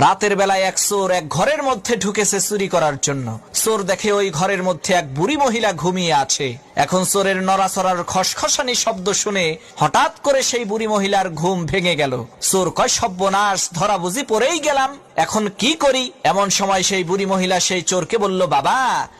রাতের বেলায় এক চোর এক ঘরের মধ্যে ঢুকেছে চুরি করার জন্য। চোর দেখে ওই ঘরের মধ্যে এক বুড়ি মহিলা ঘুমিয়ে আছে। এখন চোরের নড়াচড়ার খসখসানি শব্দ শুনে হঠাৎ করে সেই বুড়ি মহিলার ঘুম ভেঙে গেল। চোর কয়, সর্বনাশ, ধরা বুঝি পড়েই গেলাম, এখন কি করি? এমন সময় সেই বুড়ি মহিলা সেই চোরকে বলল, বাবা,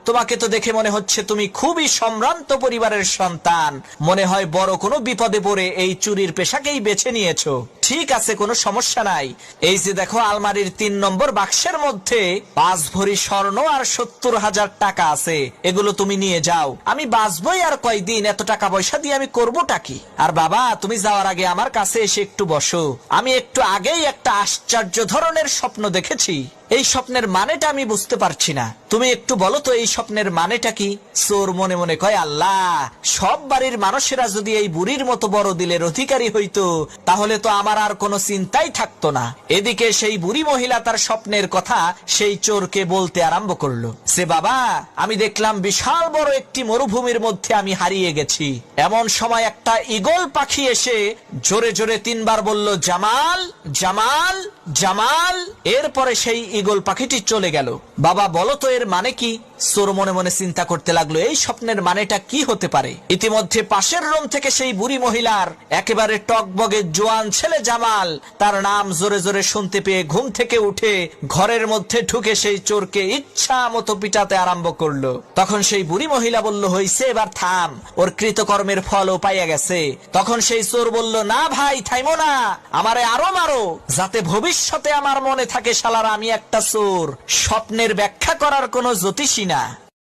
তোমাকে তো দেখে মনে হচ্ছে তুমি খুবই সম্ভ্রান্ত পরিবারের সন্তান, মনে হয় বড় কোনো বিপদে পড়ে এই চুরির পেশাকেই বেছে নিয়েছো। ঠিক আছে, কোনো সমস্যা নাই, এই যে দেখো আলমারির 3 নম্বর বাক্সের মধ্যে 5 ভরি স্বর্ণ আর 70,000 টাকা আছে, এগুলো তুমি নিয়ে যাও। আমি বাঁচবই আর কয়দিন, এত টাকা পয়সা দিয়ে আমি করবোটা কি? আর বাবা, তুমি যাওয়ার আগে আমার কাছে এসে একটু বসো, আমি একটু আগেই একটা আশ্চর্য ধরনের স্বপ্ন দেখেছি, এই স্বপ্নের মানেটা আমি বুঝতে পারছি না, তুমি একটু বলো তো এই স্বপ্নের মানেটা কি? চোর মনে মনে কয়, আল্লাহ, সব বাড়ির মানুষেরা যদি এই বুড়ির মতো বড় দিলের অধিকারী হইতো তাহলে তো আমার আর কোনো চিন্তাই থাকতো না। এদিকে সেই বুড়ি মহিলা তার স্বপ্নের কথা সেই চোরকে বলতে আরম্ভ করলো। সে, বাবা, আমি দেখলাম বিশাল বড় একটি মরুভূমির মধ্যে আমি হারিয়ে গেছি। এমন সময় একটা ঈগল পাখি এসে জোরে জোরে 3 বার বলল, জামাল, জামাল, জামাল। এরপরে সেই ঈগল পাখিটি চলে গেল। বাবা, বলো তো এর মানে কি? চোর মনে মনে চিন্তা করতে লাগলো, এই স্বপ্নের মানেটা কি হতে পারে? ইতিমধ্যে পাশের রুম থেকে সেই বুড়ি মহিলার একেবারে টকবগে জোয়ান ছেলে জামাল তার নাম জোরে জোরে শুনতে পেয়ে ঘুম থেকে উঠে ঘরের মধ্যে ঢুকে সেই চোরকে ইচ্ছা মতো পিটাতে আরম্ভ করলো। তখন সেই বুড়ি মহিলা বলল, হইছে, এবার থাম, ওর কৃতকর্মের ফলও পাইয়া গেছে। তখন সেই চোর বলল, না ভাই, থাইমো না, আমারে আরো মারো, যাতে ভবিষ্যতে আমার মনে থাকে শালারা আমি একটা চোর, স্বপ্নের ব্যাখ্যা করার কোনো জ্যোতিষী না।